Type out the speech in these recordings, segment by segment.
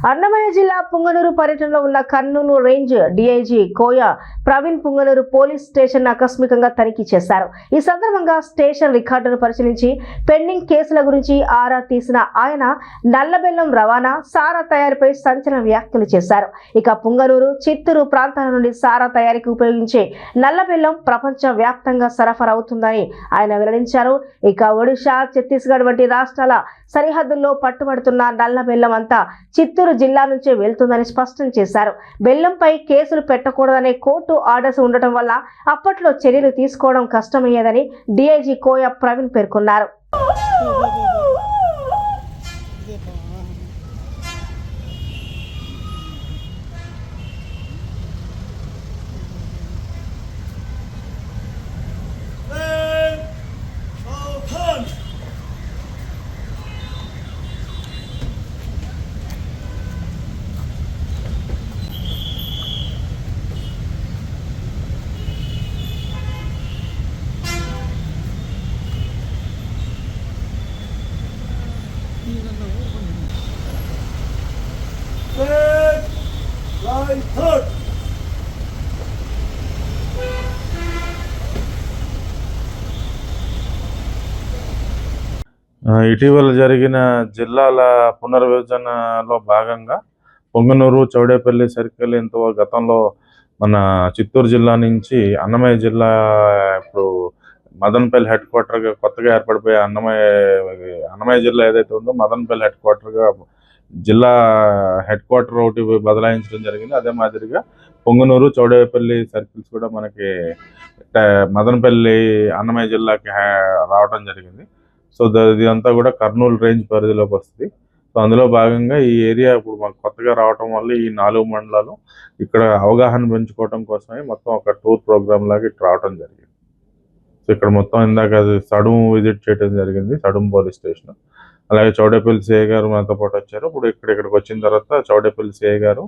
అన్నమయ్య జిల్లా పుంగనూరు పర్యటనలో ఉన్న కర్నూలు రేంజ్ డీఐజీ కోయ ప్రవీణ్ పుంగనూరు పోలీస్ స్టేషన్ ఆకస్మికంగా తనిఖీ చేశారు. ఈ సందర్భంగా స్టేషన్ రికార్డును పరిశీలించి పెండింగ్ కేసుల గురించి ఆరా తీసిన ఆయన నల్లబెల్లం రవాణా, సారా తయారీపై సంచలన వ్యాఖ్యలు చేశారు. ఇక పుంగనూరు, చిత్తూరు ప్రాంతాల నుండి సారా తయారీకి ఉపయోగించే నల్లబెల్లం ప్రపంచ వ్యాప్తంగా సరఫరా అవుతుందని ఆయన వెల్లడించారు. ఇక ఒడిశా, ఛత్తీస్గఢ్ వంటి రాష్ట్రాల సరిహద్దుల్లో పట్టుబడుతున్న నల్లబెల్లం అంతా చిత్తూరు జిల్లా నుంచే వెళ్తుందని స్పష్టం చేశారు. బెల్లంపై కేసులు పెట్టకూడదనే కోర్టు ఆర్డర్స్ ఉండటం వల్ల అప్పట్లో చర్యలు తీసుకోవడం కష్టమయ్యేదని డీఐజీ కోయ ప్రవీణ్ పేర్కొన్నారు. ఇటీవల జరిగిన జిల్లాల పునర్విభజనలో భాగంగా పొంగనూరు, చౌడేపల్లి సర్కిల్ గతంలో మన చిత్తూరు జిల్లా నుంచి అన్నమయ్య జిల్లా ఇప్పుడు మదనపల్లి హెడ్ క్వార్టర్గా కొత్తగా ఏర్పడిపోయే అన్నమయ్య జిల్లా ఏదైతే ఉందో మదనపల్లి హెడ్ క్వార్టర్గా జిల్లా హెడ్ క్వార్టర్ ఒకటి బదలాయించడం జరిగింది. అదే మాదిరిగా పొంగనూరు, చౌడేపల్లి సర్కిల్స్ కూడా మనకి మదనపల్లి అన్నమయ్య జిల్లాకి రావడం జరిగింది. సో ఇదంతా కూడా కర్నూలు రేంజ్ పరిధిలోకి వస్తుంది. సో అందులో భాగంగా ఈ ఏరియా ఇప్పుడు మాకు కొత్తగా రావడం వల్ల ఈ 4 మండలాలు ఇక్కడ అవగాహన పెంచుకోవడం కోసమే మొత్తం ఒక టూర్ ప్రోగ్రామ్ లాగా ఇక్కడ రావడం జరిగింది. సో ఇక్కడ మొత్తం ఇందాక సడుం విజిట్ చేయడం జరిగింది, సడుం పోలీస్ స్టేషన్. అలాగే చౌడేపల్లి సిఐ గారు మనతో పాటు వచ్చారు. ఇప్పుడు ఇక్కడికి వచ్చిన తర్వాత చౌడేపల్లి సిఐ గారు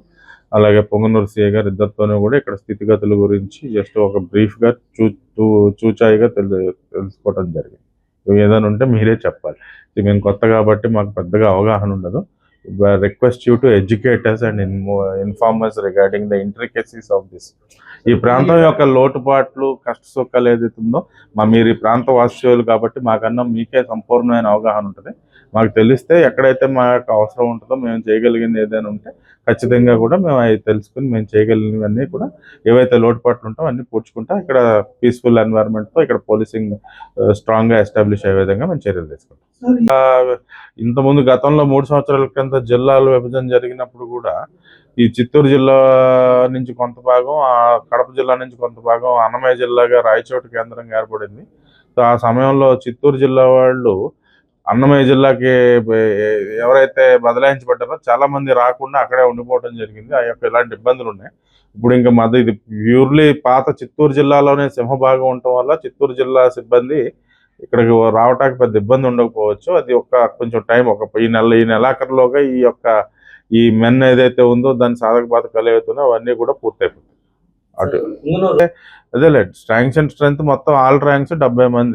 అలాగే పొంగనూరు సిఐ గారు ఇద్దరితోనూ కూడా ఇక్కడ స్థితిగతుల గురించి జస్ట్ ఒక బ్రీఫ్గా చూచాయిగా తెలుసుకోవడం జరిగింది. ఏదైనా ఉంటే మీరే చెప్పాలి. మేము కొత్త కాబట్టి మాకు పెద్దగా అవగాహన ఉండదు. Request you to educators and informers regarding the intricacies of this. ఈ ప్రాంతం యొక్క లోటుపాట్లు, కష్ట సుఖాలు ఏదైతుందో మీరు ఈ ప్రాంత వాస్తవ్యులు కాబట్టి మాకన్నా మీకే సంపూర్ణమైన అవగాహన ఉంటుంది. మాకు తెలిస్తే ఎక్కడైతే మా యొక్క అవసరం ఉంటుందో మేము చేయగలిగింది ఏదైనా ఉంటే ఖచ్చితంగా కూడా మేము అవి తెలుసుకుని మేము చేయగలిగినవన్నీ కూడా ఏవైతే లోటుపాట్లు ఉంటాయో అన్నీ పూడ్చుకుంటా ఇక్కడ పీస్ఫుల్ ఎన్వైరన్మెంట్తో ఇక్కడ పోలీసింగ్ స్ట్రాంగ్గా ఎస్టాబ్లిష్ అయ్యే విధంగా మేము చర్యలు తీసుకుంటాం. ఇంతకుముందు గతంలో 3 సంవత్సరాల కింద జిల్లాల విభజన జరిగినప్పుడు కూడా ఈ చిత్తూరు జిల్లా నుంచి కొంత భాగం, కడప జిల్లా నుంచి కొంత భాగం అన్నమయ్య జిల్లాగా రాయచోటి కేంద్రంగా ఏర్పడింది. సో ఆ సమయంలో చిత్తూరు జిల్లా వాళ్ళు అన్నమయ్య జిల్లాకి ఎవరైతే బదలాయించబడ్డారో చాలా మంది రాకుండా అక్కడే ఉండిపోవడం జరిగింది. ఆ యొక్క ఇలాంటి ఇబ్బందులు ఉన్నాయి. ఇప్పుడు ఇంకా ఇది ప్యూర్లీ పాత చిత్తూరు జిల్లాలోనే సింహభాగం ఉండటం వల్ల చిత్తూరు జిల్లా సిబ్బంది ఇక్కడికి రావడానికి పెద్ద ఇబ్బంది ఉండకపోవచ్చు. అది కొంచెం టైం ఈ నెలాఖరులోగా ఈ మెన్ ఏదైతే ఉందో దాని సాధక బాధకాలు ఏవైతున్నాయో అవన్నీ కూడా పూర్తయిపోతాయి. అదేలే ర్యాంక్స్ అండ్ స్ట్రెంత్ మొత్తం ఆల్ ర్యాంక్స్ 70 మంది.